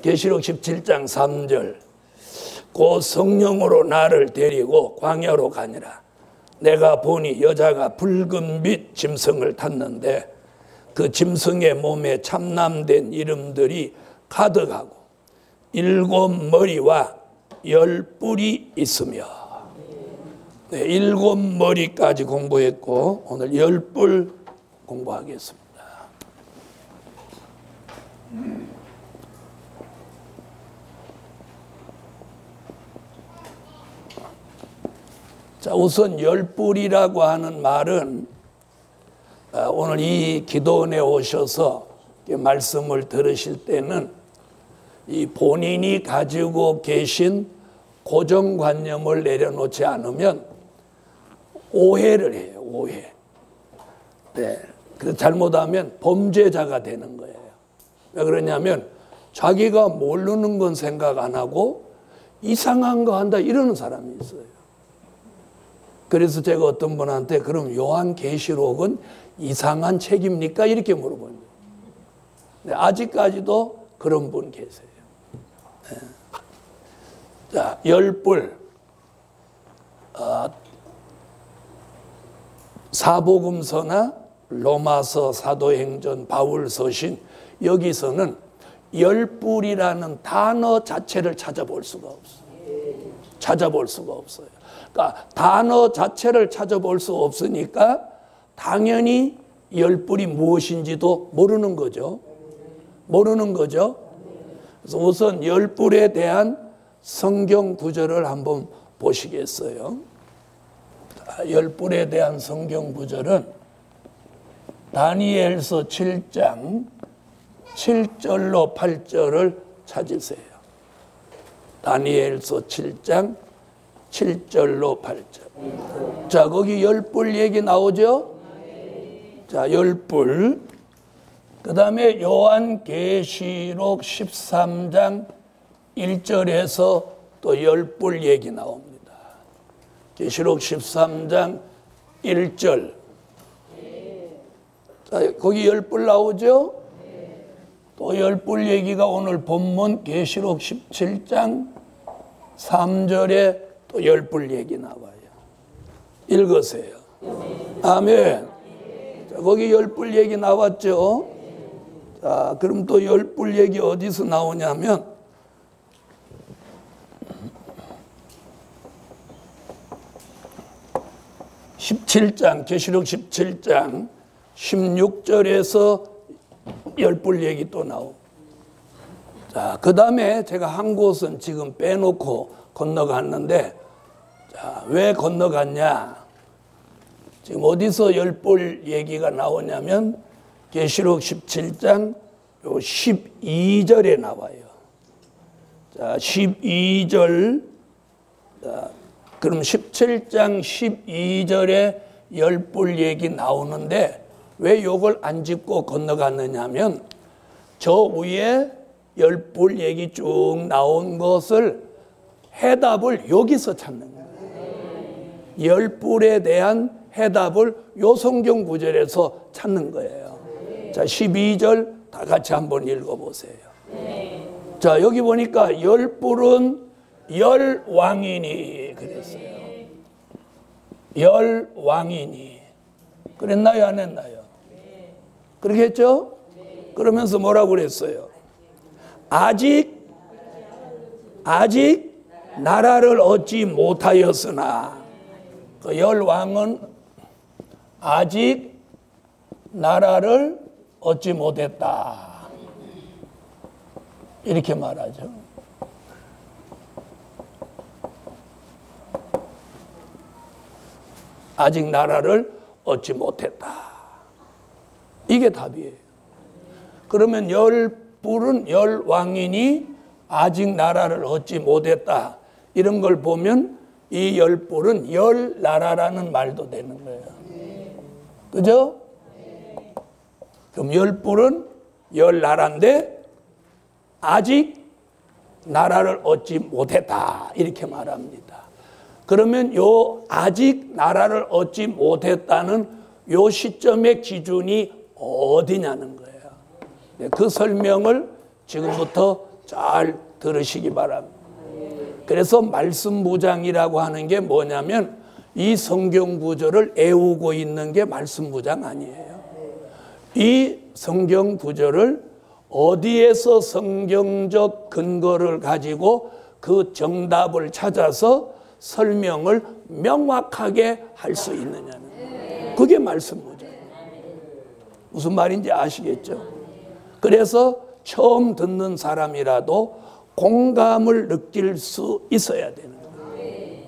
계시록 17장 3절. 곧 성령으로 나를 데리고 광야로 가니라. 내가 보니 여자가 붉은 빛 짐승을 탔는데 그 짐승의 몸에 참남된 이름들이 가득하고 7 머리와 10 뿔이 있으며. 네, 7 머리까지 공부했고 오늘 10 뿔 공부하겠습니다. 자, 우선 10 뿔이라고 하는 말은 오늘 이 기도원에 오셔서 말씀을 들으실 때는 이 본인이 가지고 계신 고정관념을 내려놓지 않으면 오해를 해요. 오해. 네. 그래서 잘못하면 범죄자가 되는 거예요. 왜 그러냐면 자기가 모르는 건 생각 안 하고 이상한 거 한다 이러는 사람이 있어요. 그래서 제가 어떤 분한테 그럼 요한계시록은 이상한 책입니까? 이렇게 물어봅니다. 네, 아직까지도 그런 분 계세요. 네. 자, 10 뿔. 사복음서나 로마서, 사도행전, 바울서신 여기서는 10 뿔이라는 단어 자체를 찾아볼 수가 없어요. 찾아볼 수가 없어요. 그러니까 단어 자체를 찾아볼 수 없으니까 당연히 10 뿔이 무엇인지도 모르는 거죠. 모르는 거죠. 그래서 우선 10 뿔에 대한 성경 구절을 한번 보시겠어요? 10 뿔에 대한 성경 구절은 다니엘서 7장 7절로 8절을 찾으세요. 다니엘서 7장 7절로 8절. 자, 거기 10 뿔 얘기 나오죠? 자, 10 뿔. 그 다음에 요한계시록 13장 1절에서 또 10 뿔 얘기 나옵니다. 계시록 13장 1절. 자, 거기 10 뿔 나오죠? 또 10 뿔 얘기가 오늘 본문 계시록 17장 3절에 또 10 뿔 얘기 나와요. 읽으세요. 아멘. 자, 거기 10 뿔 얘기 나왔죠? 자, 그럼 또 10 뿔 얘기 어디서 나오냐면 17장, 계시록 17장 16절에서 10 뿔 얘기 또 나오고. 자, 그 다음에 제가 한 곳은 지금 빼놓고 건너갔는데, 자, 왜 건너갔냐? 지금 어디서 10 뿔 얘기가 나오냐면, 계시록 17장 12절에 나와요. 자, 12절. 자, 그럼 17장 12절에 10 뿔 얘기 나오는데 왜 이걸 안 짚고 건너갔느냐 하면 저 위에 10 뿔 얘기 쭉 나온 것을 해답을 여기서 찾는 거예요. 10 뿔에 대한 해답을 요 성경 구절에서 찾는 거예요. 자, 12절 다 같이 한번 읽어보세요. 자, 여기 보니까 10 뿔은 10 왕이니 그랬어요. 10 왕이니. 그랬나요? 안 했나요? 그렇게 했죠? 그러면서 뭐라고 그랬어요? 아직 나라를 얻지 못하였으나 그 10 왕은 아직 나라를 얻지 못했다. 이렇게 말하죠. 아직 나라를 얻지 못했다. 이게 답이에요. 그러면 10 뿔은 10 왕이니 아직 나라를 얻지 못했다. 이런 걸 보면 이 10 뿔은 10 나라라는 말도 되는 거예요. 그죠? 그럼 10 뿔은 10 나라인데 아직 나라를 얻지 못했다. 이렇게 말합니다. 그러면 요 아직 나라를 얻지 못했다는 요 시점의 기준이 어디냐는 거예요. 그 설명을 지금부터 잘 들으시기 바랍니다. 그래서 말씀 무장이라고 하는 게 뭐냐면 이 성경 구절을 애우고 있는 게 말씀 무장 아니에요. 이 성경 구절을 어디에서 성경적 근거를 가지고 그 정답을 찾아서 설명을 명확하게 할 수 있느냐는 그게 말씀 무장. 무슨 말인지 아시겠죠? 그래서 처음 듣는 사람이라도 공감을 느낄 수 있어야 되는 거예요.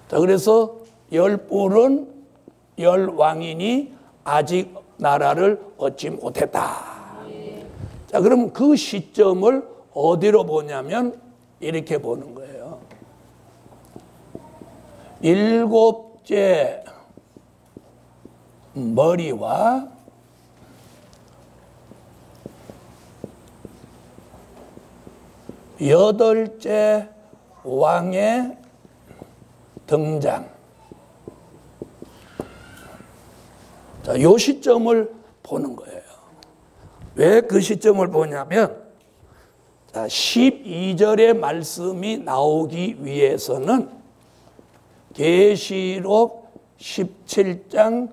자, 그래서 열불은 열왕이니 아직 나라를 얻지 못했다. 자, 그럼 그 시점을 어디로 보냐면 이렇게 보는 거예요. 일곱째 머리와 여덟째 왕의 등장. 자, 이 시점을 보는 거예요. 왜 그 시점을 보냐면 12절의 말씀이 나오기 위해서는 계시록 17장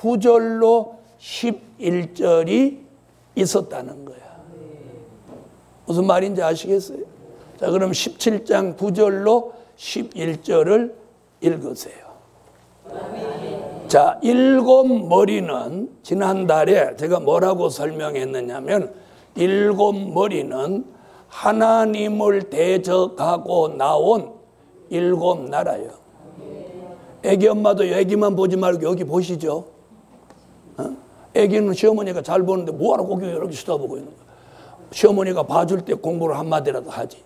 9절로 11절이 있었다는 거야. 무슨 말인지 아시겠어요? 자, 그럼 17장 9절로 11절을 읽으세요. 자, 일곱 머리는 지난달에 제가 뭐라고 설명했느냐면 일곱 머리는 하나님을 대적하고 나온 일곱 나라예요. 애기 엄마도 애기만 보지 말고 여기 보시죠. 애기는 시어머니가 잘 보는데 뭐하러 고개 이렇게 쳐다보고 있는 거야. 시어머니가 봐줄 때 공부를 한마디라도 하지.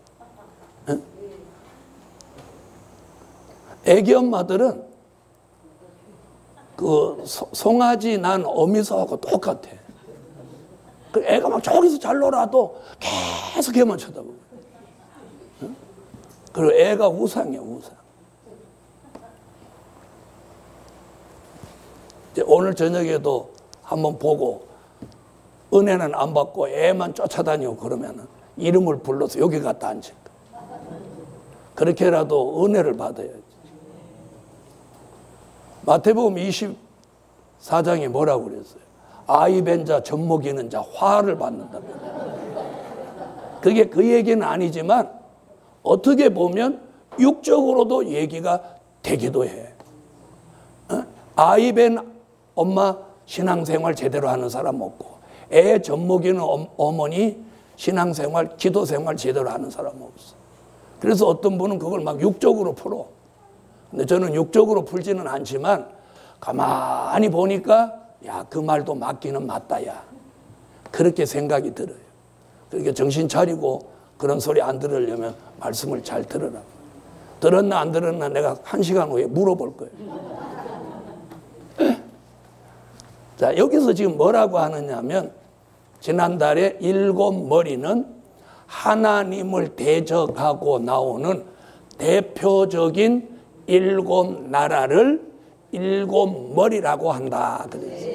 애기 엄마들은 그 송아지 난 어미소하고 똑같아. 그 애가 막 저기서 잘 놀아도 계속 걔만 쳐다보고. 그리고 애가 우상이야, 우상. 이제 오늘 저녁에도 한번 보고 은혜는 안 받고 애만 쫓아다니고 그러면 이름을 불러서 여기 갖다 앉힐 거야. 그렇게라도 은혜를 받아야지. 마태복음 24장에 뭐라고 그랬어요? 아이 뵌 자, 젖먹이는 자, 화를 받는다며. 그게 그 얘기는 아니지만 어떻게 보면 육적으로도 얘기가 되기도 해. 아이 뵌 엄마 신앙생활 제대로 하는 사람 없고 애 젖먹이는 어머니 신앙생활, 기도생활 제대로 하는 사람 없어. 그래서 어떤 분은 그걸 막 육적으로 풀어. 근데 저는 육적으로 풀지는 않지만 가만히 보니까 야, 그 말도 맞기는 맞다, 야. 그렇게 생각이 들어요. 그러니까 정신 차리고 그런 소리 안 들으려면 말씀을 잘 들으라. 들었나 안 들었나 내가 1시간 후에 물어볼 거예요. 자, 여기서 지금 뭐라고 하느냐면 지난달에 일곱 머리는 하나님을 대적하고 나오는 대표적인 일곱 나라를 일곱 머리라고 한다. 그랬어요.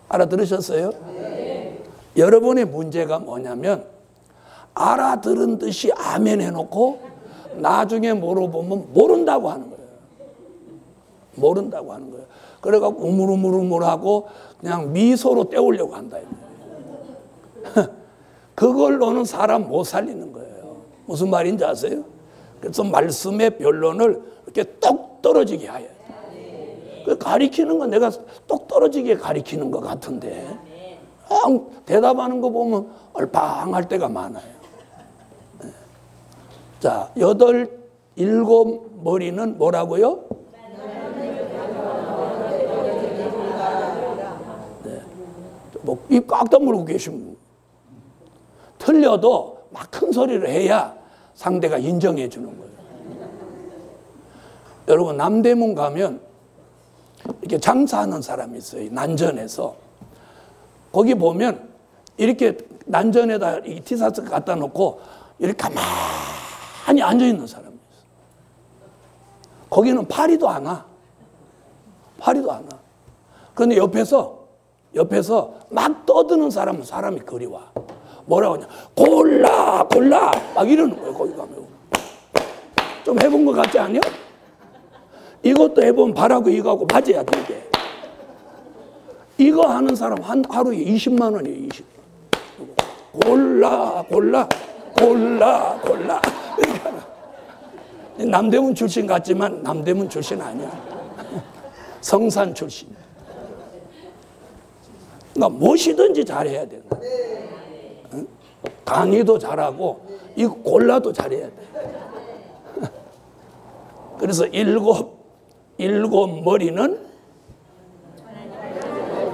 알아들으셨어요? 네. 여러분의 문제가 뭐냐면 알아들은 듯이 아멘 해놓고 나중에 물어보면 모른다고 하는 거예요. 모른다고 하는 거예요. 그래갖고 우물우물하고 그냥 미소로 때우려고 한다. 그걸로는 사람 못 살리는 거예요. 무슨 말인지 아세요? 그래서 말씀의 변론을 이렇게 똑 떨어지게 해야 돼. 가리키는 건 내가 똑 떨어지게 가리키는 것 같은데 대답하는 거 보면 얼빵할 때가 많아요. 자, 일곱 머리는 뭐라고요? 네. 뭐 입 꽉 다물고 계신 분. 틀려도 막 큰 소리를 해야 상대가 인정해 주는 거예요. 여러분, 남대문 가면 이렇게 장사하는 사람이 있어요. 난전에서. 거기 보면 이렇게 난전에다 이 티셔츠 갖다 놓고 이렇게 가만히 앉아있는 사람이 있어요. 거기는 파리도 안 와. 파리도 안 와. 그런데 옆에서 막 떠드는 사람이 그리 와. 뭐라고 하냐. 골라, 골라. 막 이러는 거예요, 거기 가면. 좀 해본 것 같지 않냐? 이것도 해보면 발하고 이거하고 맞아야 돼, 이게. 이거 하는 사람 하루에 20만 원이에요, 20만 원. 골라, 골라, 골라, 골라. 남대문 출신 같지만 남대문 출신 아니야. 성산 출신. 그러니까 무엇이든지 잘해야 된다. 응? 강의도 잘하고 이 골라도 잘해야 돼. 그래서 일곱 머리는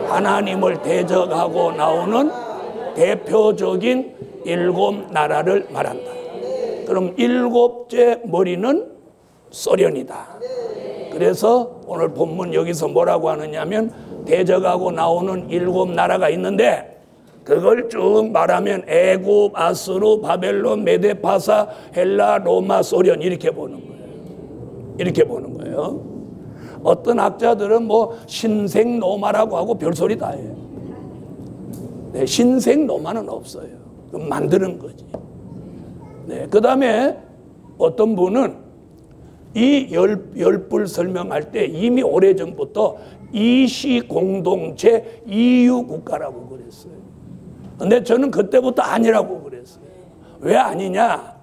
하나님을 대적하고 나오는 대표적인 일곱 나라를 말한다. 그럼 일곱째 머리는 소련이다. 그래서 오늘 본문 여기서 뭐라고 하느냐면 대적하고 나오는 일곱 나라가 있는데 그걸 쭉 말하면 애굽, 아수르, 바벨론, 메데파사, 헬라, 로마, 소련 이렇게 보는 거예요. 이렇게 보는 거예요. 어떤 학자들은 뭐 신생로마라고 하고 별소리 다 해요. 네, 신생로마는 없어요. 만드는 거지. 네, 그 다음에 어떤 분은 이 열불 설명할 때 이미 오래전부터 이시 공동체 EU 국가라고 그랬어요. 근데 저는 그때부터 아니라고 그랬어요. 왜 아니냐?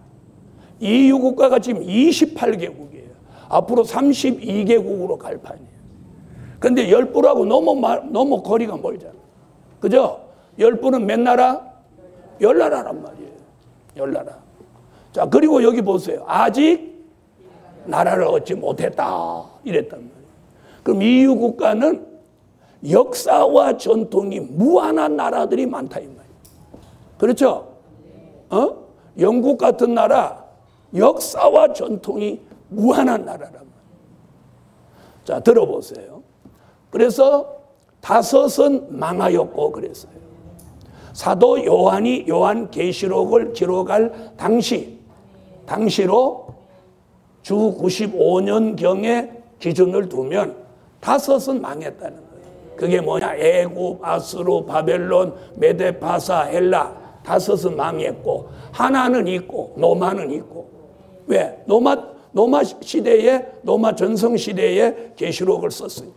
EU 국가가 지금 28개국이에요. 앞으로 32개국으로 갈 판이에요. 근데 열불하고 너무 거리가 멀잖아. 그죠? 열불은 몇 나라? 10나라란 말이에요. 10나라. 자, 그리고 여기 보세요. 아직 나라를 얻지 못했다. 이랬단 말이에요. 그럼 EU 국가는 역사와 전통이 무한한 나라들이 많다. 이 말이에요. 그렇죠? 영국 같은 나라, 역사와 전통이 무한한 나라란 말이에요. 자, 들어보세요. 그래서 다섯은 망하였고 그랬어요. 사도 요한이 요한계시록을 기록할 당시로 주 95년경에 기준을 두면 다섯은 망했다는 거예요. 그게 뭐냐? 애굽, 아수르, 바벨론, 메데파사, 헬라 다섯은 망했고 하나는 있고 로마는 있고. 왜? 로마 시대에 로마 전성 시대에 계시록을 썼어요.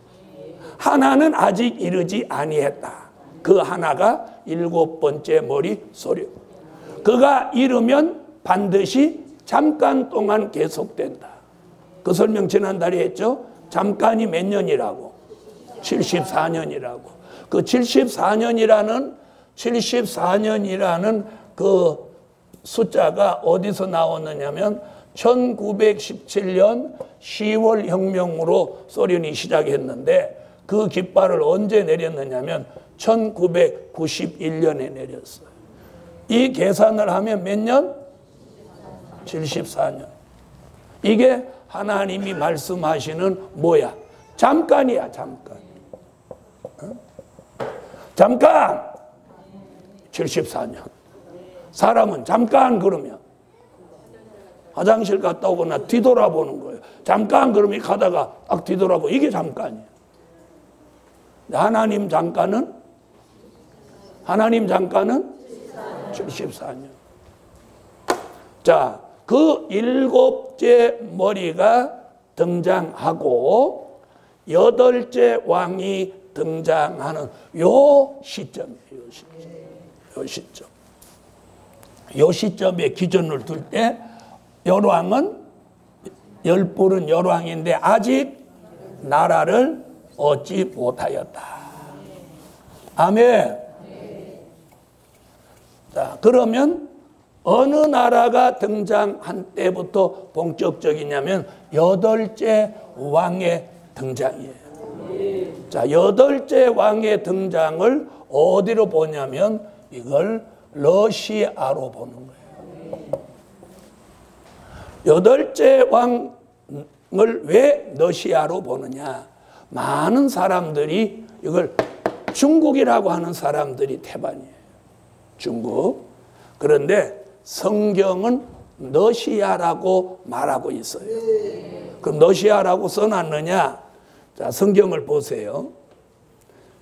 하나는 아직 이르지 아니했다. 그 하나가 일곱 번째 머리 소련. 그가 이르면 반드시 잠깐 동안 계속된다. 그 설명 지난달에 했죠. 잠깐이 몇 년이라고? 74년이라고. 그 74년이라는 그 숫자가 어디서 나왔느냐면 1917년 10월 혁명으로 소련이 시작했는데 그 깃발을 언제 내렸느냐면 1991년에 내렸어요. 이 계산을 하면 몇 년? 74년. 이게 하나님이 말씀하시는 뭐야? 잠깐이야, 잠깐. 잠깐! 74년. 사람은 잠깐 그러면 화장실 갔다 오거나 뒤돌아보는 거예요. 잠깐 그러면 가다가 딱 뒤돌아보고 이게 잠깐이에요. 하나님 잠깐은 74년. 자, 그 일곱째 머리가 등장하고 여덟째 왕이 등장하는 요 시점이에요. 요 시점. 요 시점에 기준을 둘 때 열왕은 열불은 열왕인데 아직 나라를 얻지 못하였다. 아멘. 자, 그러면 어느 나라가 등장한 때부터 본격적이냐면 여덟째 왕의 등장이에요. 자, 여덟째 왕의 등장을 어디로 보냐면 이걸 러시아로 보는 거예요. 여덟째 왕을 왜 러시아로 보느냐? 많은 사람들이 이걸 중국이라고 하는 사람들이 태반이에요. 중국. 그런데 성경은 러시아라고 말하고 있어요. 그럼 러시아라고 써놨느냐? 자, 성경을 보세요.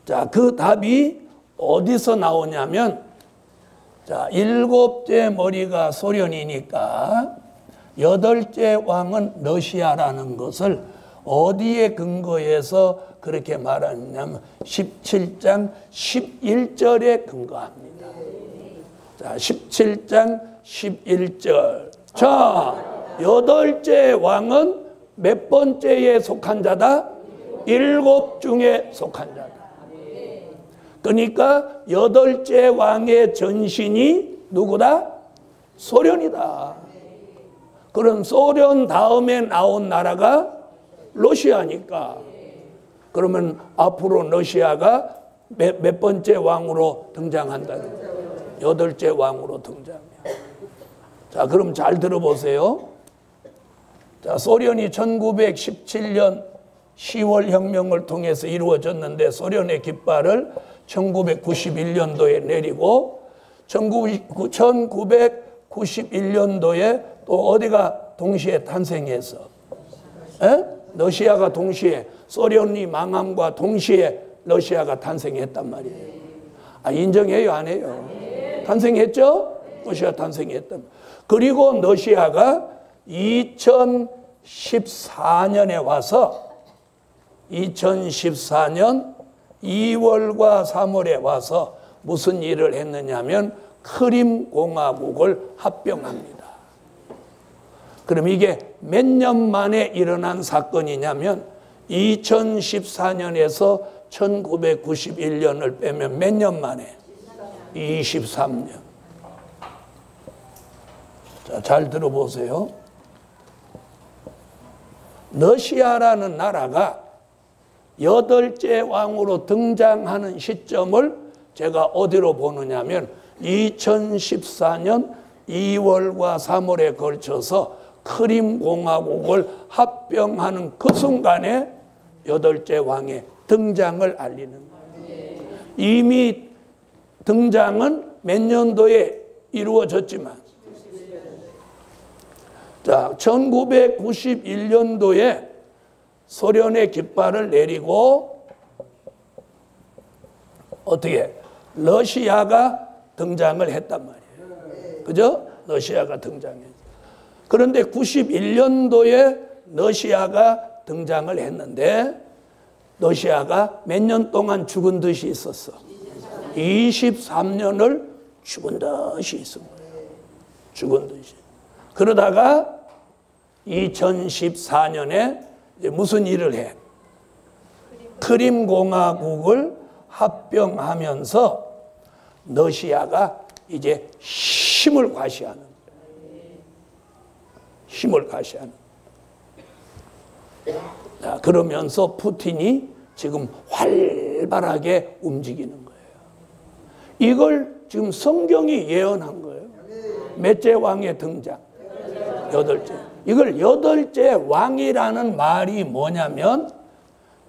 자, 그 답이 어디서 나오냐면 자, 7째 머리가 소련이니까 8째 왕은 러시아라는 것을 어디에 근거해서 그렇게 말하냐면 17장 11절에 근거합니다. 자, 17장 11절. 자, 8째 왕은 몇 번째에 속한 자다? 7 중에 속한 자다. 그러니까 8째 왕의 전신이 누구다? 소련이다. 그럼 소련 다음에 나온 나라가 러시아니까 그러면 앞으로 러시아가 몇 번째 왕으로 등장한다? 8째 왕으로 등장해요. 자, 그럼 잘 들어보세요. 자, 소련이 1917년 10월 혁명을 통해서 이루어졌는데 소련의 깃발을 1991년도에 내리고 1991년도에 또 어디가 동시에 탄생해서 러시아가 동시에 소련이 망함과 동시에 러시아가 탄생했단 말이에요. 아, 인정해요? 안 해요? 탄생했죠? 러시아 탄생했단 말이에요. 그리고 러시아가 2014년에 와서 2014년 2월과 3월에 와서 무슨 일을 했느냐면 크림 공화국을 합병합니다. 그럼 이게 몇 년 만에 일어난 사건이냐면 2014년에서 1991년을 빼면 몇 년 만에? 23년. 자, 잘 들어보세요. 러시아라는 나라가 8째 왕으로 등장하는 시점을 제가 어디로 보느냐면 2014년 2월과 3월에 걸쳐서 크림 공화국을 합병하는 그 순간에 8째 왕의 등장을 알리는 거예요. 이미 등장은 몇 년도에 이루어졌지만 자, 1991년도에 소련의 깃발을 내리고 어떻게 러시아가 등장을 했단 말이에요. 그죠? 러시아가 등장했어요. 그런데 91년도에 러시아가 등장을 했는데 러시아가 몇 년 동안 죽은 듯이 있었어? 23년을 죽은 듯이 있은 거예요. 죽은 듯이. 그러다가 2014년에 이제 무슨 일을 해? 크림 공화국을 합병하면서 러시아가 이제 힘을 과시하는 거예요. 힘을 과시하는. 자, 그러면서 푸틴이 지금 활발하게 움직이는 거예요. 이걸 지금 성경이 예언한 거예요. 몇째 왕의 등장? 8째. 이걸 8째 왕이라는 말이 뭐냐면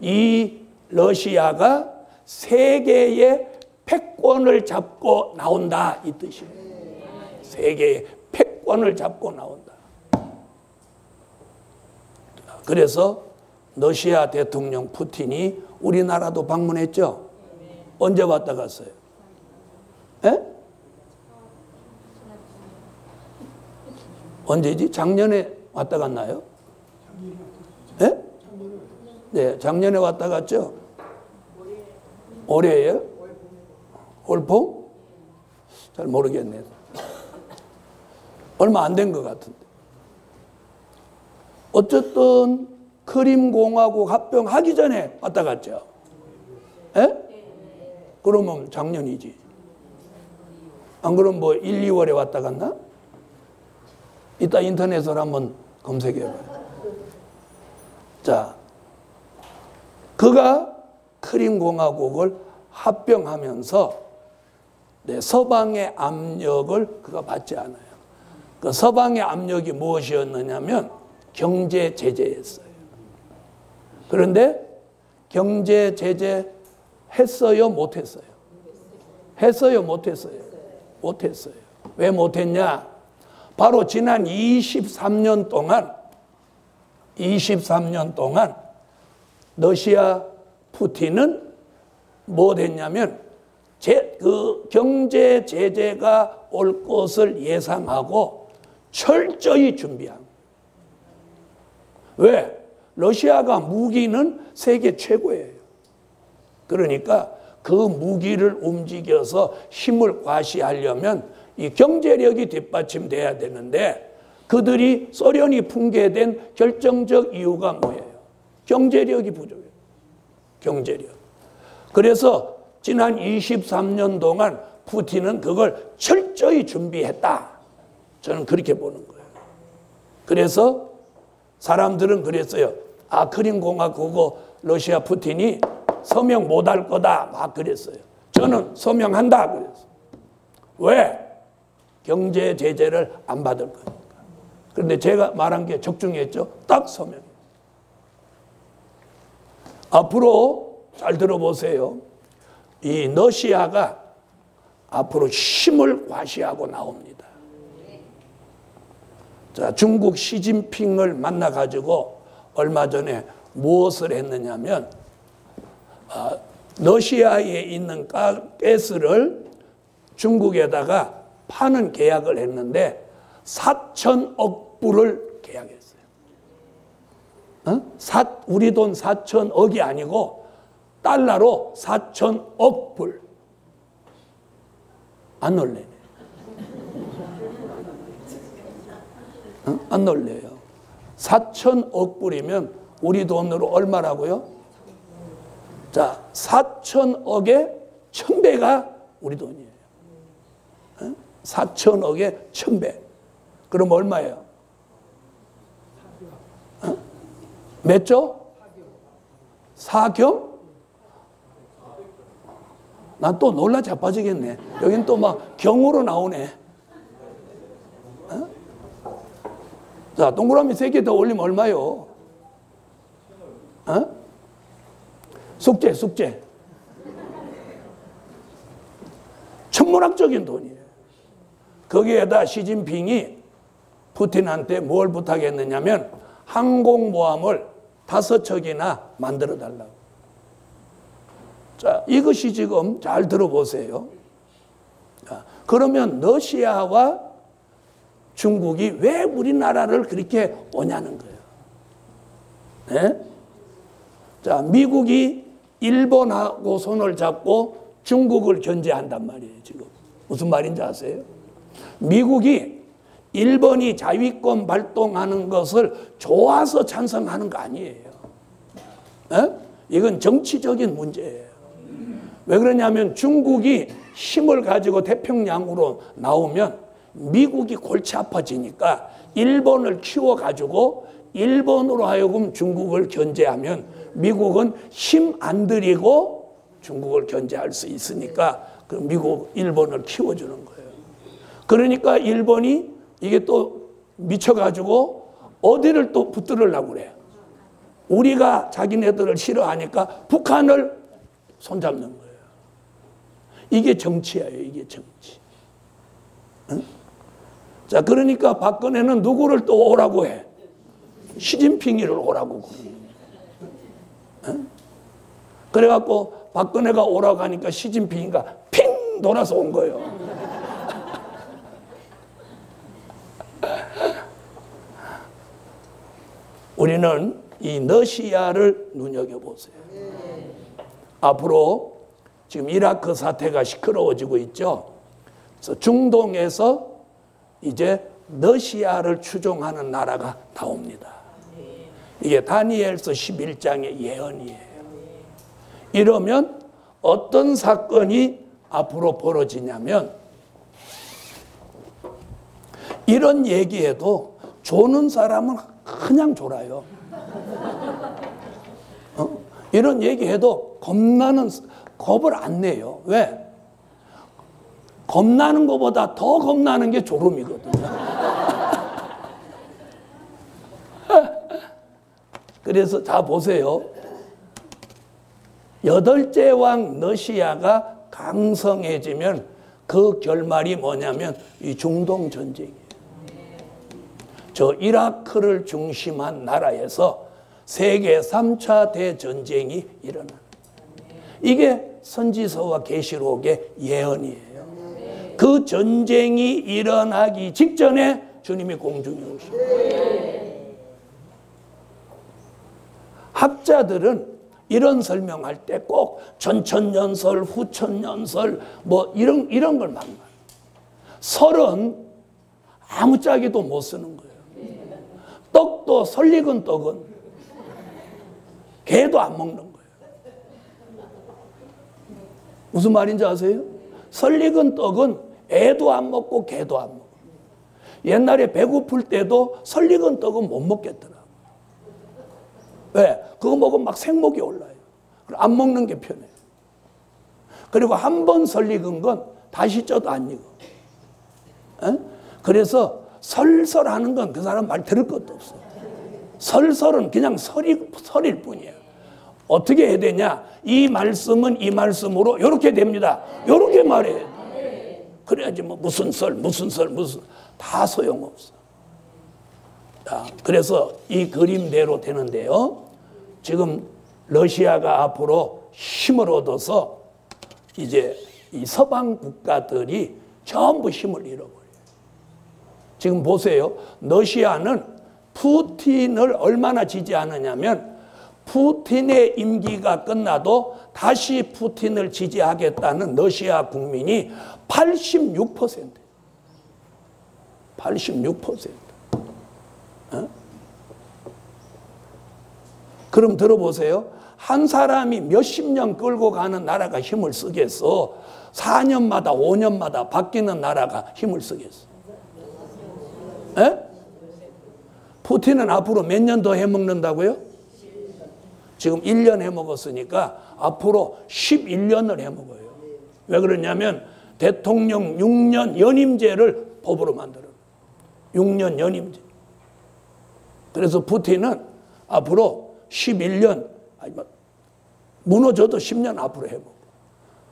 이 러시아가 세계의 패권을 잡고 나온다 이 뜻이에요. 세계의 패권을 잡고 나온다. 그래서 러시아 대통령 푸틴이 우리나라도 방문했죠. 언제 왔다 갔어요? 에? 언제지? 작년에 왔다 갔나요? 네? 네, 작년에 왔다 갔죠? 올해예요? 올봄? 잘 모르겠네요. 얼마 안 된 것 같은데. 어쨌든 크림 공화국 합병하기 전에 왔다 갔죠? 예? 그러면 작년이지. 안 그럼 뭐 1, 2월에 왔다 갔나? 이따 인터넷으로 한번 검색해봐요. 자, 그가 크림 공화국을 합병하면서 서방의 압력을 그가 받지 않아요. 그 서방의 압력이 무엇이었느냐면 경제 제재였어요. 그런데 경제 제재 했어요, 못했어요? 했어요, 못했어요? 못했어요. 왜 못했냐? 바로 지난 23년 동안 러시아 푸틴은 뭐 됐냐면 그 경제 제재가 올 것을 예상하고 철저히 준비한. 왜? 러시아가 무기는 세계 최고예요. 그러니까 그 무기를 움직여서 힘을 과시하려면 이 경제력이 뒷받침돼야 되는데 그들이 소련이 붕괴된 결정적 이유가 뭐예요? 경제력이 부족해요. 경제력. 그래서 지난 23년 동안 푸틴은 그걸 철저히 준비했다. 저는 그렇게 보는 거예요. 그래서 사람들은 그랬어요. 아, 크림공화국하고 러시아 푸틴이 서명 못할 거다. 막 그랬어요. 저는 서명한다. 그랬어요. 왜? 경제 제재를 안 받을 거니까. 그런데 제가 말한 게 적중했죠. 딱 서명. 앞으로 잘 들어보세요. 이 러시아가 앞으로 힘을 과시하고 나옵니다. 자, 중국 시진핑을 만나가지고 얼마 전에 무엇을 했느냐면 러시아에 있는 가스를 중국에다가 파는 계약을 했는데 4천억 불을 계약했어요. 우리 돈 4천억이 아니고 달러로 4천억 불. 안 놀래네. 안 놀래요. 4천억 불이면 우리 돈으로 얼마라고요? 자, 4천억의 1000배가 우리 돈이에요. 4천억의 1000배. 그럼 얼마예요? 몇 조? 4경? 난 또 놀라 자빠지겠네. 여긴 또 막 경으로 나오네. 자, 동그라미 3개 더 올리면 얼마요? 숙제. 천문학적인 돈이에요. 거기에다 시진핑이 푸틴한테 뭘 부탁했느냐면 항공모함을 5척이나 만들어 달라고. 자, 이것이 지금 잘 들어보세요. 자, 그러면 러시아와 중국이 왜 우리나라를 그렇게 오냐는 거예요. 네? 자, 미국이 일본하고 손을 잡고 중국을 견제한단 말이에요, 지금. 무슨 말인지 아세요? 미국이 일본이 자위권 발동하는 것을 좋아서 찬성하는 거 아니에요. 네? 이건 정치적인 문제예요. 왜 그러냐면 중국이 힘을 가지고 태평양으로 나오면 미국이 골치 아파지니까 일본을 키워가지고 일본으로 하여금 중국을 견제하면 미국은 힘 안 들이고 중국을 견제할 수 있으니까 그 미국, 일본을 키워주는 거예요. 그러니까 일본이 이게 또 미쳐가지고 어디를 또 붙들으려고 그래요. 우리가 자기네들을 싫어하니까 북한을 손잡는 거예요. 이게 정치예요. 이게 정치. 응? 자, 그러니까 박근혜는 누구를 또 오라고 해? 시진핑이를 오라고 그러는 거예요. 응? 그래갖고 박근혜가 오라고 하니까 시진핑이가 핑 돌아서 온 거예요. 우리는 이 러시아를 눈여겨보세요. 앞으로 지금 이라크 사태가 시끄러워지고 있죠. 그래서 중동에서 이제 러시아를 추종하는 나라가 나옵니다. 이게 다니엘서 11장의 예언이에요. 이러면 어떤 사건이 앞으로 벌어지냐면 이런 얘기해도 조는 사람은 그냥 졸아요. 이런 얘기해도 겁을 안 내요. 왜? 겁나는 것보다 더 겁나는 게 졸음이거든요. 그래서 자 보세요. 8째 왕 러시아가 강성해지면 그 결말이 뭐냐면 이 중동 전쟁이에요. 저 이라크를 중심한 나라에서 세계 3차 대전쟁이 일어나. 이게 선지서와 계시록의 예언이에요. 그 전쟁이 일어나기 직전에 주님이 공중에 오십니다. 학자들은 이런 설명할 때 꼭 전천년설, 후천년설 뭐 이런 걸 막 말해요. 설은 아무짝에도 못 쓰는 거예요. 떡도 설익은 떡은 개도 안 먹는 거예요. 무슨 말인지 아세요? 설익은 떡은 애도 안 먹고 개도 안 먹어. 옛날에 배고플 때도 설익은 떡은 못 먹겠더라. 왜? 그거 먹으면 막 생목이 올라요. 안 먹는 게 편해요. 그리고 한 번 설익은 건 다시 쪄도 안 익어. 에? 그래서 설설하는 건 그 사람 말 들을 것도 없어. 설설은 그냥 설일 뿐이에요. 어떻게 해야 되냐? 이 말씀은 이 말씀으로 이렇게 됩니다. 이렇게 말해야 돼. 그래야지 뭐 무슨 다 소용없어. 자, 그래서 이 그림대로 되는데요. 지금 러시아가 앞으로 힘을 얻어서 이제 이 서방 국가들이 전부 힘을 잃어버려요. 지금 보세요. 러시아는 푸틴을 얼마나 지지하느냐면 푸틴의 임기가 끝나도 다시 푸틴을 지지하겠다는 러시아 국민이 86%. 86%. 어? 그럼 들어보세요. 한 사람이 몇십 년 끌고 가는 나라가 힘을 쓰겠어? 4년마다 5년마다 바뀌는 나라가 힘을 쓰겠어? 에? 푸틴은 앞으로 몇 년 더 해먹는다고요? 지금 1년 해먹었으니까 앞으로 11년을 해먹어요. 왜 그러냐면 대통령 6년 연임제를 법으로 만들어요. 6년 연임제. 그래서 푸틴은 앞으로 11년, 무너져도 10년 앞으로 해먹어.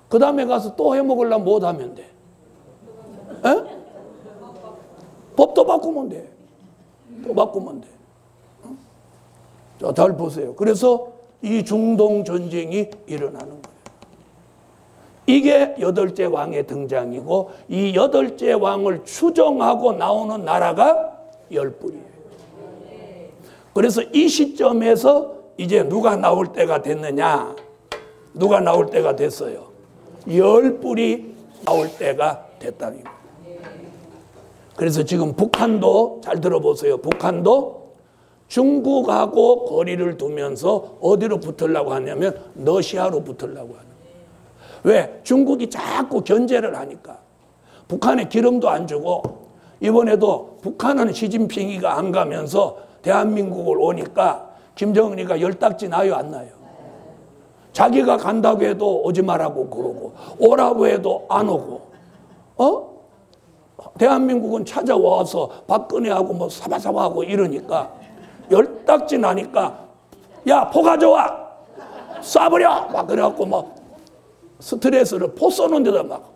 그 다음에 가서 또 해먹으려면 못 하면 돼. 에? 법도 바꾸면 돼. 또 바꾸면 돼. 자, 잘 보세요. 그래서 이 중동 전쟁이 일어나는 거예요. 이게 여덟째 왕의 등장이고 이 여덟째 왕을 추종하고 나오는 나라가 열불이에요. 그래서 이 시점에서 이제 누가 나올 때가 됐느냐? 누가 나올 때가 됐어요. 열불이 나올 때가 됐다는 거예요. 그래서 지금 북한도 잘 들어보세요. 북한도 중국하고 거리를 두면서 어디로 붙으려고 하냐면 러시아로 붙으려고 하는 거예요. 왜? 중국이 자꾸 견제를 하니까. 북한에 기름도 안 주고 이번에도 북한은 시진핑이가 안 가면서 대한민국을 오니까 김정은이가 열딱지 나요 안 나요? 자기가 간다고 해도 오지 말라고 그러고 오라고 해도 안 오고 대한민국은 찾아와서 박근혜하고 뭐 사바사바하고 이러니까 열딱지 나니까 야, 포 가져와! 쏴버려! 막 그래갖고 막 스트레스를 포 쏘는 데다 막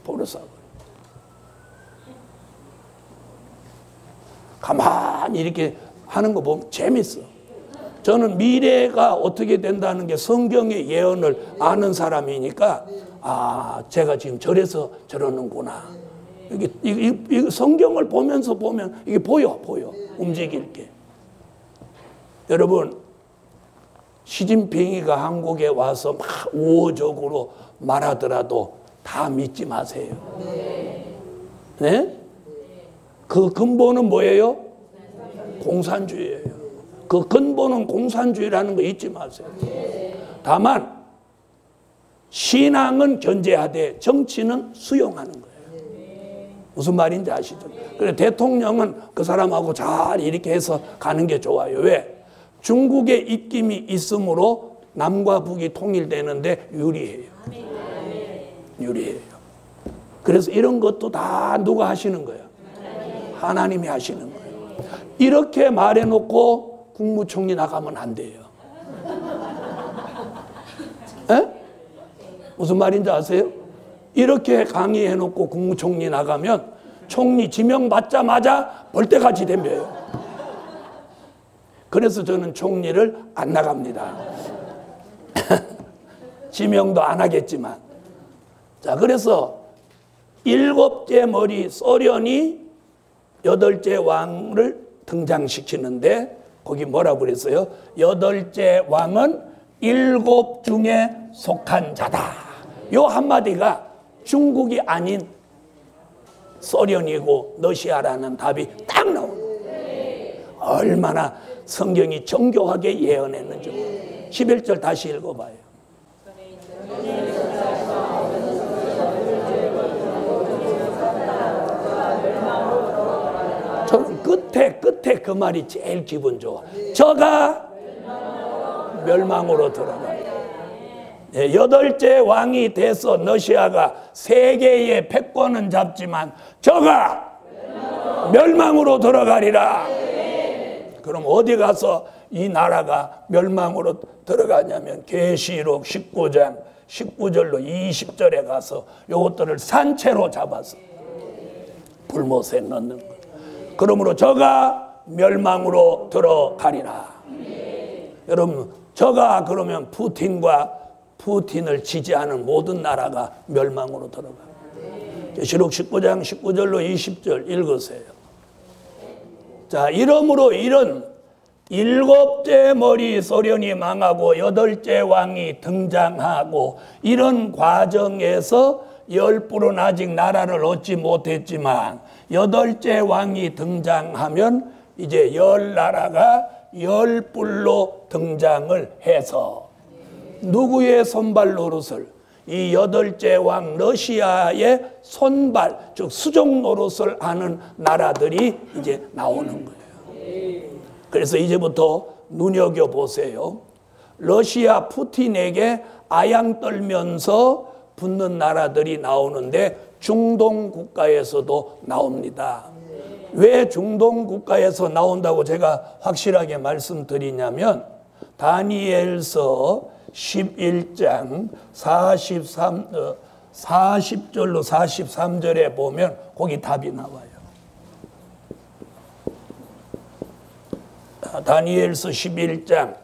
포를 쏴버려. 가만히 이렇게 하는 거 보면 재밌어. 저는 미래가 어떻게 된다는 게 성경의 예언을 아는 사람이니까 아, 제가 지금 저래서 저러는구나. 이게 성경을 보면서 보면 이게 보여 움직일 게. 여러분 시진핑이가 한국에 와서 막 우호적으로 말하더라도 다 믿지 마세요. 네? 그 근본은 뭐예요? 공산주의예요. 그 근본은 공산주의라는 거 잊지 마세요. 다만 신앙은 견제하되 정치는 수용하는 거예요. 무슨 말인지 아시죠? 그래 대통령은 그 사람하고 잘 이렇게 해서 가는 게 좋아요. 왜? 중국의 입김이 있으므로 남과 북이 통일되는데 유리해요. 유리해요. 그래서 이런 것도 다 누가 하시는 거예요? 하나님이 하시는 거예요. 이렇게 말해놓고 국무총리 나가면 안 돼요. 에? 무슨 말인지 아세요? 이렇게 강의해놓고 국무총리 나가면 총리 지명 받자마자 벌떼같이 덤벼요. 그래서 저는 총리를 안 나갑니다. 지명도 안 하겠지만. 자, 그래서 7째 머리 소련이 8째 왕을 등장시키는데 거기 뭐라고 그랬어요? 8째 왕은 7 중에 속한 자다. 요 한마디가 중국이 아닌 소련이고 러시아라는 답이 딱 나오는 거예요. 얼마나 성경이 정교하게 예언했는지. 11절 다시 읽어봐요. 저는 끝에 그 말이 제일 기분 좋아. 저가 멸망으로 들어가요. 8째 왕이 돼서 러시아가 세계의 패권은 잡지만 저가 멸망으로 들어가리라. 그럼 어디 가서 이 나라가 멸망으로 들어가냐면 계시록 19장 19절로 20절에 가서 이것들을 산채로 잡아서 불못에 넣는 거예요. 그러므로 저가 멸망으로 들어가리라. 여러분, 저가 그러면 푸틴을 지지하는 모든 나라가 멸망으로 들어가요. 계시록 19장 19절로 20절 읽으세요. 자, 이러므로 이런 7째 머리 소련이 망하고 8째 왕이 등장하고 이런 과정에서 10뿔은 아직 나라를 얻지 못했지만 8째 왕이 등장하면 이제 10나라가 10뿔로 등장을 해서 누구의 손발 노릇을? 이 8째 왕 러시아의 손발, 즉 수종 노릇을 하는 나라들이 이제 나오는 거예요. 그래서 이제부터 눈여겨보세요. 러시아 푸틴에게 아양 떨면서 붙는 나라들이 나오는데 중동 국가에서도 나옵니다. 왜 중동 국가에서 나온다고 제가 확실하게 말씀드리냐면 다니엘서 11장 40절로 43절에 보면 거기 답이 나와요. 다니엘서 11장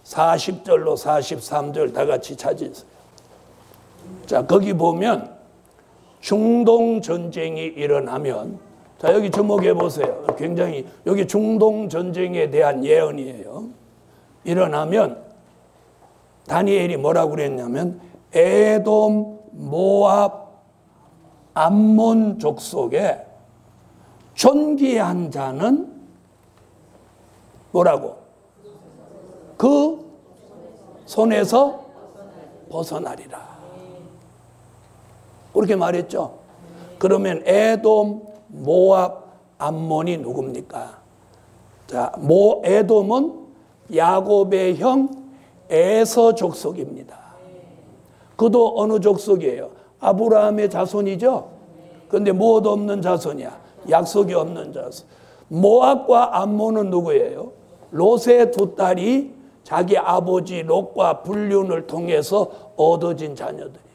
40절로 43절 다 같이 찾으세요. 자, 거기 보면 중동 전쟁이 일어나면, 자, 여기 주목해 보세요. 굉장히 여기 중동 전쟁에 대한 예언이에요. 일어나면 다니엘이 뭐라고 그랬냐면 에돔, 모압, 암몬 족속에 존귀한 자는 뭐라고? 그 손에서 벗어나리라. 그렇게 말했죠. 그러면 에돔, 모압, 암몬이 누굽니까? 자, 에돔은 야곱의 형 에서 족속입니다. 그도 어느 족속이에요? 아브라함의 자손이죠. 그런데 무엇 없는 자손이야? 약속이 없는 자손. 모압과 암몬은 누구예요? 롯의 두 딸이 자기 아버지 롯과 불륜을 통해서 얻어진 자녀들이에요.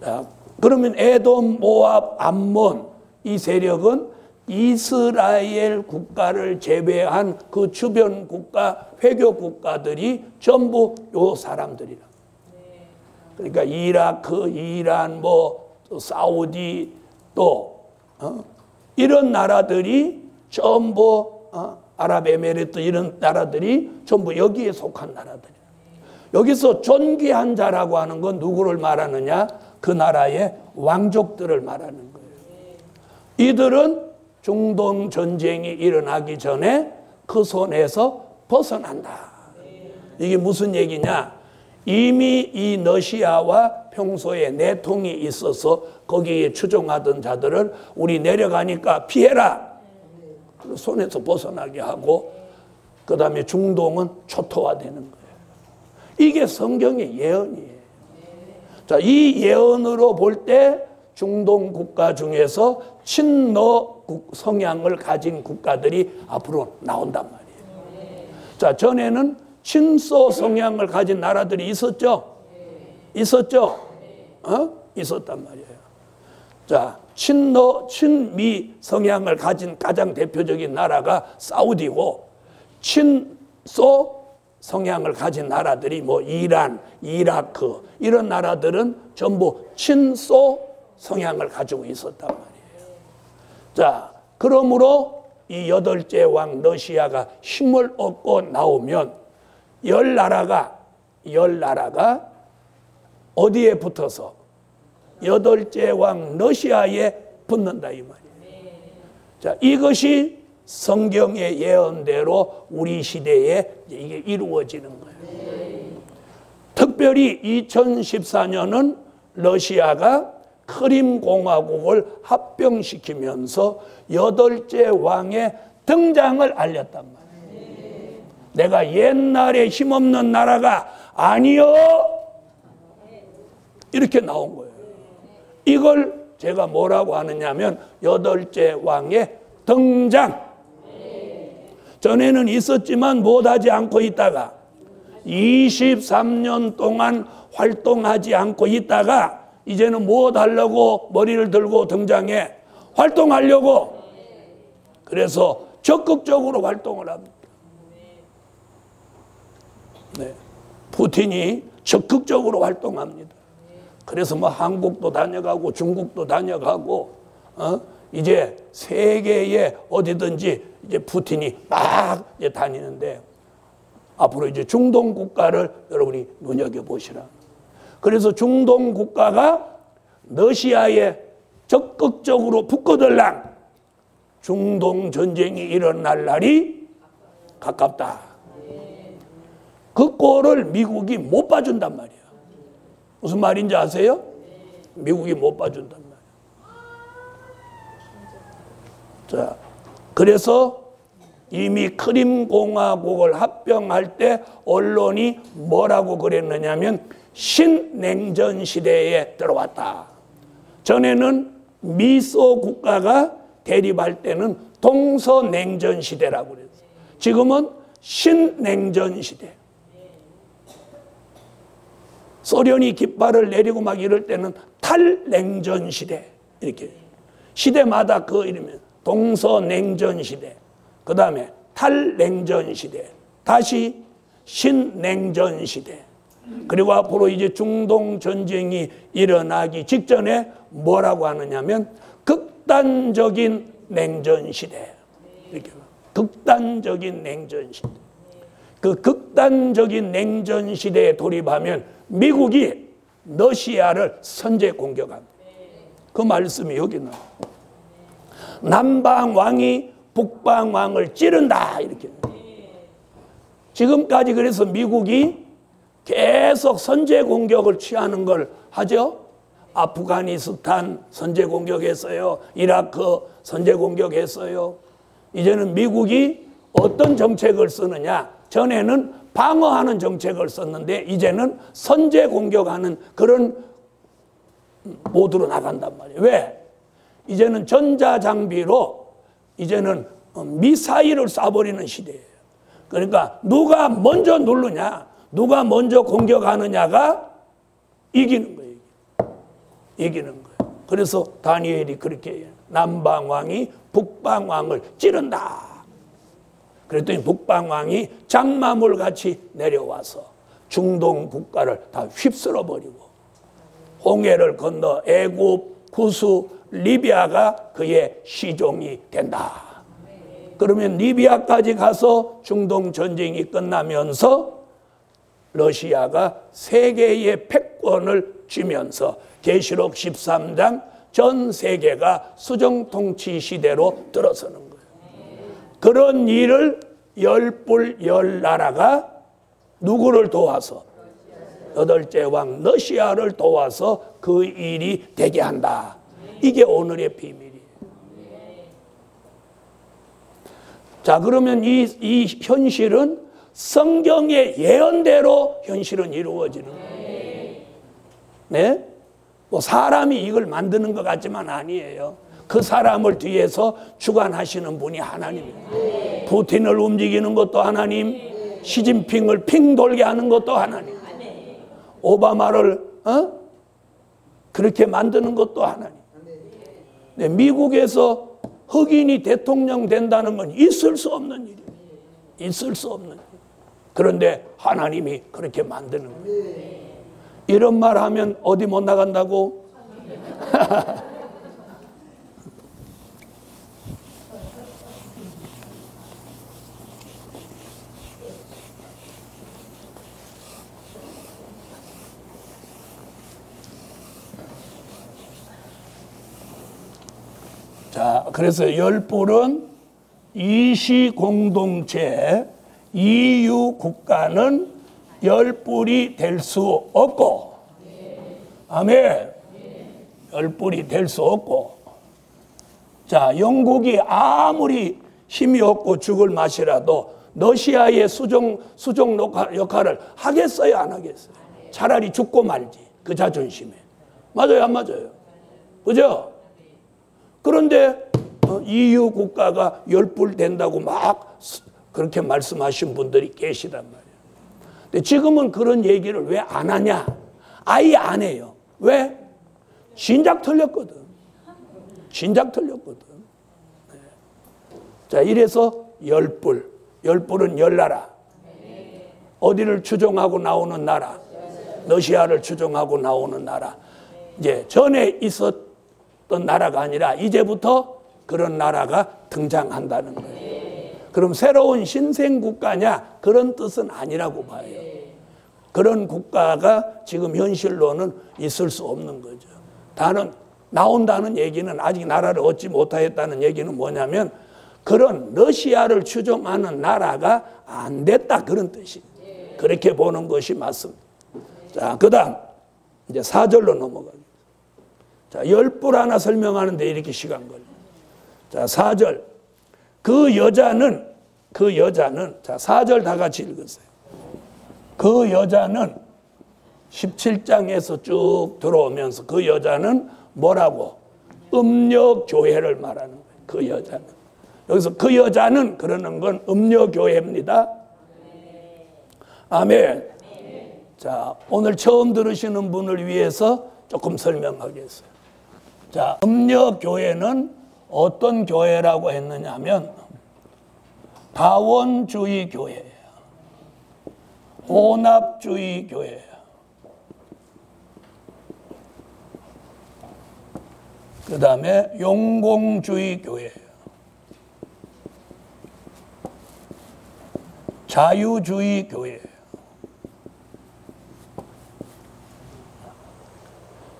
자, 그러면 에돔, 모압, 암몬 이 세력은 이스라엘 국가를 제외한 그 주변 국가, 회교 국가들이 전부 요 사람들이라. 그러니까 이라크, 이란, 또 사우디 이런 나라들이 전부 아랍에미리트 이런 나라들이 전부 여기에 속한 나라들이에요. 여기서 존귀한 자라고 하는 건 누구를 말하느냐? 그 나라의 왕족들을 말하는 거예요. 이들은 중동 전쟁이 일어나기 전에 그 손에서 벗어난다. 이게 무슨 얘기냐? 이미 이 러시아와 평소에 내통이 있어서 거기에 추종하던 자들을 우리 내려가니까 피해라. 손에서 벗어나게 하고 그 다음에 중동은 초토화되는 거예요. 이게 성경의 예언이에요. 자, 이 예언으로 볼 때 중동 국가 중에서 친러 성향을 가진 국가들이 앞으로 나온단 말이에요. 자, 전에는 친소 성향을 가진 나라들이 있었죠? 있었죠? 있었단 말이에요. 자, 친미 성향을 가진 가장 대표적인 나라가 사우디고 친소 성향을 가진 나라들이 뭐 이란, 이라크 이런 나라들은 전부 친소 성향을 가지고 있었단 말이에요. 자, 그러므로 이 여덟째 왕 러시아가 힘을 얻고 나오면 열 나라가 어디에 붙어서 여덟째 왕 러시아에 붙는다 이 말이에요. 자, 이것이 성경의 예언대로 우리 시대에 이게 이루어지는 거예요. 특별히 2014년은 러시아가 크림 공화국을 합병시키면서 여덟째 왕의 등장을 알렸단 말이에요. 내가 옛날에 힘없는 나라가 아니요 이렇게 나온 거예요. 이걸 제가 뭐라고 하느냐면 여덟째 왕의 등장. 전에는 있었지만 못하지 않고 있다가 23년 동안 활동하지 않고 있다가 이제는 못하려고 머리를 들고 등장해 활동하려고. 그래서 적극적으로 활동을 합니다. 네. 푸틴이 적극적으로 활동합니다. 그래서 뭐 한국도 다녀가고 중국도 다녀가고 이제 세계에 어디든지 이제 푸틴이 막 이제 다니는데 앞으로 이제 중동 국가를 여러분이 눈여겨보시라. 그래서 중동 국가가 러시아에 적극적으로 붙거들랑 중동 전쟁이 일어날 날이 가깝다. 그 꼴을 미국이 못 봐준단 말이에요. 무슨 말인지 아세요? 미국이 못 봐준단 말이에요. 자, 그래서 이미 크림 공화국을 합병할 때 언론이 뭐라고 그랬느냐면 신냉전 시대에 들어왔다. 전에는 미소 국가가 대립할 때는 동서냉전 시대라고 그랬어요. 지금은 신냉전 시대. 소련이 깃발을 내리고 막 이럴 때는 탈냉전 시대. 이렇게 시대마다 그 이름이 동서냉전 시대. 그 다음에 탈냉전 시대. 다시 신냉전 시대. 그리고 앞으로 이제 중동 전쟁이 일어나기 직전에 뭐라고 하느냐면 극단적인 냉전 시대. 이렇게 극단적인 냉전 시대. 그 극단적인 냉전 시대에 돌입하면 미국이 러시아를 선제 공격합니다. 그 말씀이 여기 나와요. 남방왕이 북방왕을 찌른다 이렇게. 지금까지 그래서 미국이 계속 선제 공격을 취하는 걸 하죠. 아프가니스탄 선제 공격했어요. 이라크 선제 공격했어요. 이제는 미국이 어떤 정책을 쓰느냐. 전에는 방어하는 정책을 썼는데 이제는 선제 공격하는 그런 모드로 나간단 말이에요. 왜? 이제는 전자장비로 이제는 미사일을 쏴버리는 시대예요. 그러니까 누가 먼저 누르냐, 누가 먼저 공격하느냐가 이기는 거예요. 이기는 거예요. 그래서 다니엘이 그렇게 해요. 남방왕이 북방왕을 찌른다. 그랬더니 북방왕이 장마물 같이 내려와서 중동 국가를 다 휩쓸어버리고 홍해를 건너 애굽, 구스, 리비아가 그의 시종이 된다. 그러면 리비아까지 가서 중동 전쟁이 끝나면서 러시아가 세계의 패권을 쥐면서 계시록 13장 전 세계가 수정통치 시대로 들어서는 거예요. 그런 일을 열불 열나라가 누구를 도와서 여덟째 왕 러시아를 도와서 그 일이 되게 한다. 이게 오늘의 비밀이에요. 자, 그러면 이 현실은 성경의 예언대로 현실은 이루어지는 거예요. 네? 뭐 사람이 이걸 만드는 것 같지만 아니에요. 그 사람을 뒤에서 주관하시는 분이 하나님이에요. 푸틴을 움직이는 것도 하나님, 시진핑을 핑 돌게 하는 것도 하나님, 오바마를 그렇게 만드는 것도 하나님. 네, 미국에서 흑인이 대통령 된다는 건 있을 수 없는 일이에요. 있을 수 없는 일. 그런데 하나님이 그렇게 만드는 거예요. 이런 말 하면 어디 못 나간다고? 자, 그래서 열불은 이시공동체, 이유국가는 열불이 될 수 없고, 아멘. 열불이 될 수 없고. 자, 영국이 아무리 힘이 없고 죽을 맛이라도 러시아의 수종 역할을 하겠어요, 안 하겠어요? 차라리 죽고 말지, 그 자존심에. 맞아요, 안 맞아요? 그죠? 그런데 EU 국가가 열불 된다고 막 그렇게 말씀하신 분들이 계시단 말이에요. 근데 지금은 그런 얘기를 왜 안 하냐? 아예 안 해요. 왜? 진작 틀렸거든. 진작 틀렸거든. 네. 자, 이래서 열불은 열나라. 어디를 추종하고 나오는 나라? 러시아를 추종하고 나오는 나라. 이제 전에 있었던 나라가 아니라 이제부터 그런 나라가 등장한다는 거예요. 그럼 새로운 신생 국가냐? 그런 뜻은 아니라고 봐요. 그런 국가가 지금 현실로는 있을 수 없는 거죠. 나온다는 얘기는 아직 나라를 얻지 못하였다는 얘기는 뭐냐면 그런 러시아를 추종하는 나라가 안 됐다 그런 뜻이에요. 그렇게 보는 것이 맞습니다. 자, 그 다음 이제 4절로 넘어가겠습니다. 자, 열불 하나 설명하는데 이렇게 시간 걸려요. 자, 4절. 그 여자는, 자, 4절 다 같이 읽으세요. 그 여자는 17장에서 쭉 들어오면서 그 여자는 뭐라고? 음녀교회를 말하는 거예요. 그 여자는. 여기서 그 여자는 그러는 건 음녀교회입니다. 아멘. 자, 오늘 처음 들으시는 분을 위해서 조금 설명하겠어요. 자, 음녀교회는 어떤 교회라고 했느냐 하면 다원주의 교회예요. 혼합주의 교회예요. 그 다음에 용공주의 교회예요. 자유주의 교회예요.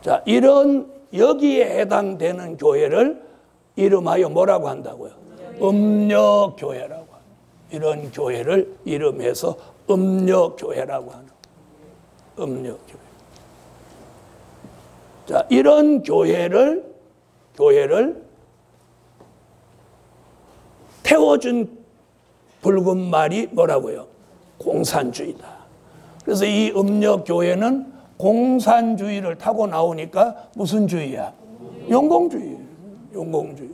자, 이런 여기에 해당되는 교회를 이름하여 뭐라고 한다고요? 음녀교회라고 합니다. 이런 교회를 이름해서 음녀교회라고 하는 음녀교회. 자, 이런 교회를 태워준 붉은 말이 뭐라고요? 공산주의다. 그래서 이 음녀교회는 공산주의를 타고 나오니까 무슨 주의야? 용공주의. 용공주의.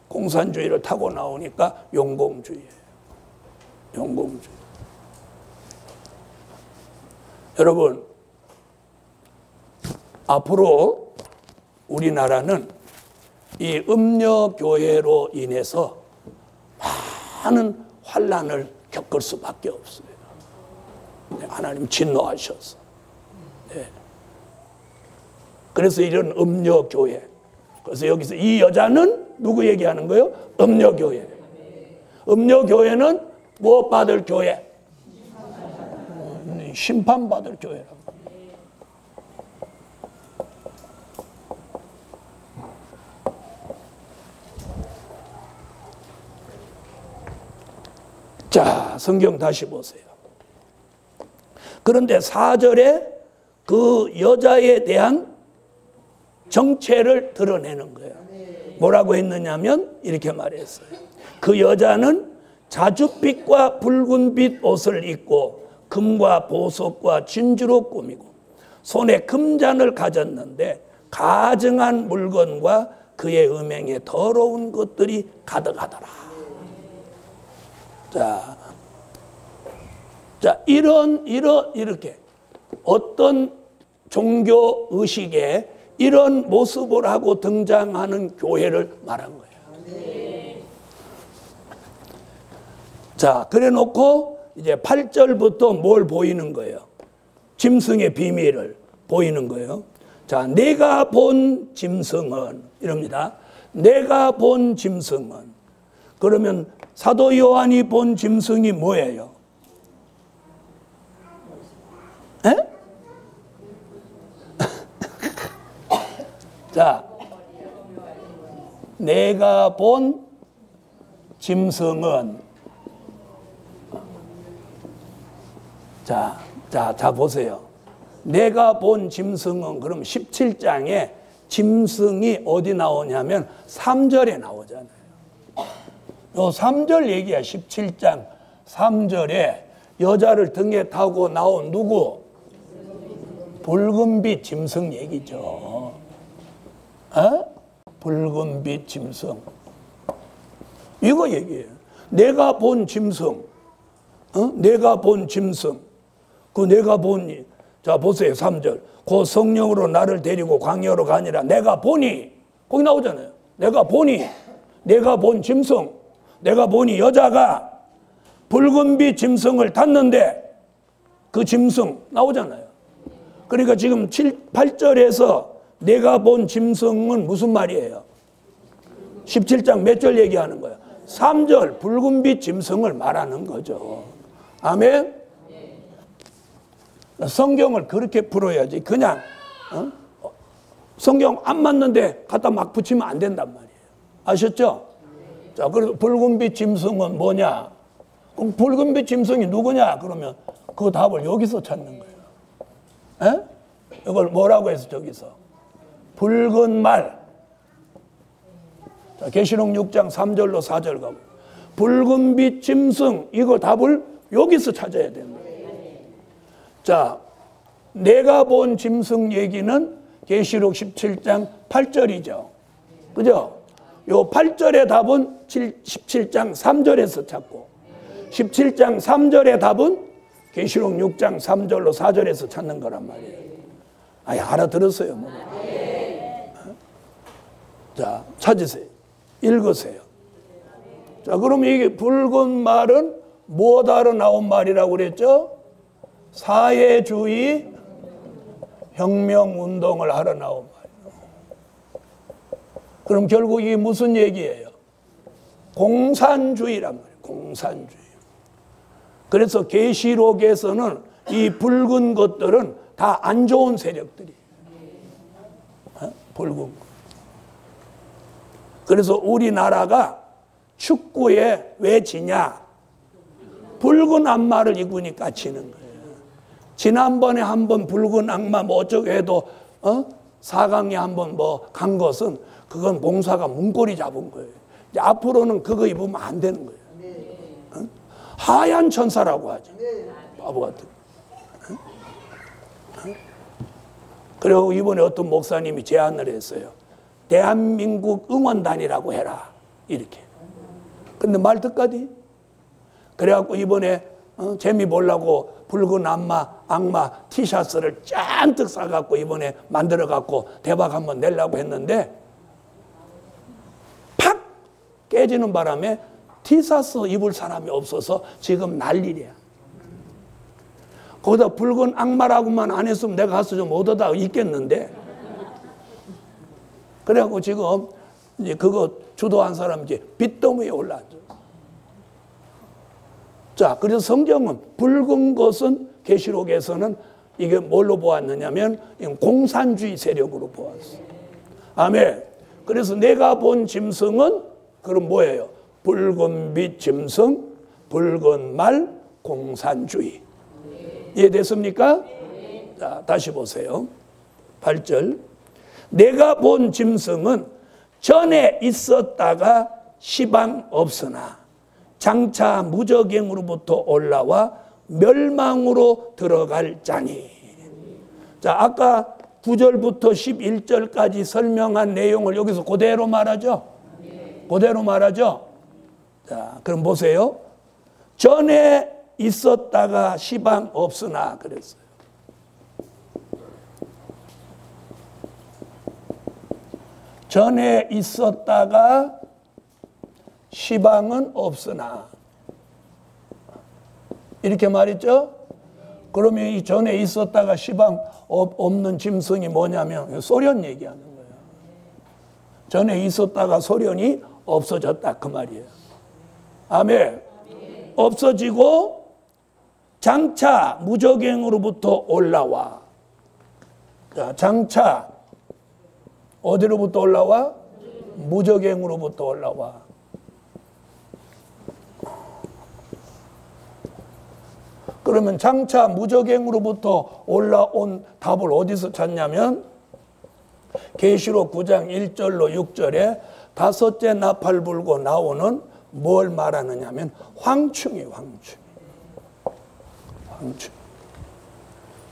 공산주의를 타고 나오니까 용공주의예요. 용공주의. 여러분, 앞으로 우리나라는 이 음녀교회로 인해서 많은 환난을 겪을 수밖에 없어요. 하나님 진노하셔서. 네. 그래서 이런 음녀교회. 그래서 여기서 이 여자는 누구 얘기하는 거예요? 음녀교회. 음녀교회는 무엇 받을 교회? 심판받을 교회라고. 자, 성경 다시 보세요. 그런데 4절에 그 여자에 대한 정체를 드러내는 거예요. 뭐라고 했느냐면 이렇게 말했어요. 그 여자는 자줏빛과 붉은빛 옷을 입고 금과 보석과 진주로 꾸미고 손에 금잔을 가졌는데 가증한 물건과 그의 음행에 더러운 것들이 가득하더라. 자, 이렇게 어떤 종교 의식에 이런 모습을 하고 등장하는 교회를 말한 거예요. 자, 그래 놓고 이제 8절부터 뭘 보이는 거예요? 짐승의 비밀을 보이는 거예요. 자, 내가 본 짐승은 이럽니다. 내가 본 짐승은. 그러면 사도 요한이 본 짐승이 뭐예요? 에? 자, 내가 본 짐승은 자 보세요. 내가 본 짐승은 그럼 17장에 짐승이 어디 나오냐면 3절에 나오잖아요. 요 3절 얘기야. 17장 3절에 여자를 등에 타고 나온 누구? 붉은빛 짐승 얘기죠. 붉은빛 짐승. 이거 얘기해요. 내가 본 짐승. 내가 본 짐승. 그 내가 본, 자 보세요. 3절. 그 성령으로 나를 데리고 광야로 가니라. 내가 보니. 거기 나오잖아요. 내가 보니. 내가 본 짐승. 내가 보니 여자가 붉은빛 짐승을 탔는데 그 짐승 나오잖아요. 그러니까 지금 8절에서 내가 본 짐승은 무슨 말이에요? 17장 몇 절 얘기하는 거예요? 3절 붉은빛 짐승을 말하는 거죠. 아멘? 성경을 그렇게 풀어야지 그냥 성경 안 맞는데 갖다 막 붙이면 안 된단 말이에요. 아셨죠? 자, 그래서 붉은빛 짐승은 뭐냐? 그럼 붉은빛 짐승이 누구냐? 그러면 그 답을 여기서 찾는 거예요. 에? 이걸 뭐라고 해서 저기서? 붉은 말. 자, 계시록 6장 3절로 4절 가고. 붉은빛 짐승, 이거 답을 여기서 찾아야 된다. 자, 내가 본 짐승 얘기는 계시록 17장 8절이죠. 그죠? 요 8절의 답은 17장 3절에서 찾고 17장 3절의 답은 계시록 6장 3절로 4절에서 찾는 거란 말이에요. 아예 알아들었어요. 뭐. 자, 찾으세요. 읽으세요. 자, 그럼 이게 붉은 말은 뭐하러 나온 말이라고 그랬죠? 사회주의 혁명운동을 하러 나온 말이에요. 그럼 결국 이게 무슨 얘기예요? 공산주의란 말이에요. 공산주의. 그래서 계시록에서는 이 붉은 것들은 다 안 좋은 세력들이에요. 붉은 것. 그래서 우리나라가 축구에 왜 지냐? 붉은 악마를 입으니까 지는 거예요. 지난번에 한번 붉은 악마 뭐 어쩌고 해도 4강에 한번 뭐 간 것은 그건 봉사가 문고리 잡은 거예요. 이제 앞으로는 그거 입으면 안 되는 거예요. 하얀 천사라고 하죠. 바보 같은. 그리고 이번에 어떤 목사님이 제안을 했어요. 대한민국 응원단이라고 해라. 이렇게. 근데 말 듣까지? 그래갖고 이번에 재미 보려고 붉은 악마 티셔츠를 잔뜩 사갖고 이번에 만들어갖고 대박 한번 내려고 했는데 팍 깨지는 바람에 티셔츠 입을 사람이 없어서 지금 난리야. 거기다 붉은 악마라고만 안 했으면 내가 가서 좀 얻어다 있겠는데. 그래갖고 지금 이제 그거 주도한 사람이 이제 빚더미에 올라앉아. 자, 그래서 성경은 붉은 것은 계시록에서는 이게 뭘로 보았느냐면 공산주의 세력으로 보았어. 아멘. 그래서 내가 본 짐승은 그럼 뭐예요? 붉은빛 짐승, 붉은 말, 공산주의. 이해됐습니까? 자, 다시 보세요. 8절. 내가 본 짐승은 전에 있었다가 시방 없으나 장차 무저갱으로부터 올라와 멸망으로 들어갈 자니. 자, 아까 9절부터 11절까지 설명한 내용을 여기서 그대로 말하죠. 그대로 말하죠. 자, 그럼 보세요. 전에 있었다가 시방 없으나 그랬어요. 전에 있었다가 시방은 없으나. 이렇게 말했죠? 그러면 이 전에 있었다가 시방 없는 짐승이 뭐냐면 소련 얘기하는 거예요. 전에 있었다가 소련이 없어졌다 그 말이에요. 아멘. 없어지고 장차 무적행으로부터 올라와. 자, 장차 어디로부터 올라와? 무적행으로부터 올라와. 그러면 장차 무적행으로부터 올라온 답을 어디서 찾냐면 계시록 9장 1절로 6절에 다섯째 나팔 불고 나오는 뭘 말하느냐면 황충이에요. 황충.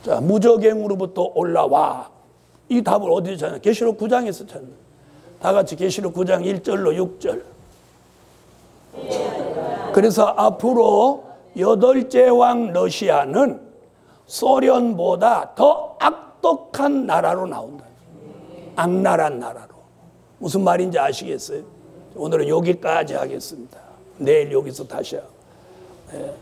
자, 무적행으로부터 올라와. 이 답을 어디서 찾냐? 계시록 9장에서 찾는. 다 같이 계시록 9장 1절로 6절. 그래서 앞으로 8째 왕 러시아는 소련보다 더 악독한 나라로 나온다. 악랄한 나라로. 무슨 말인지 아시겠어요? 오늘은 여기까지 하겠습니다. 내일 여기서 다시 하고. 네.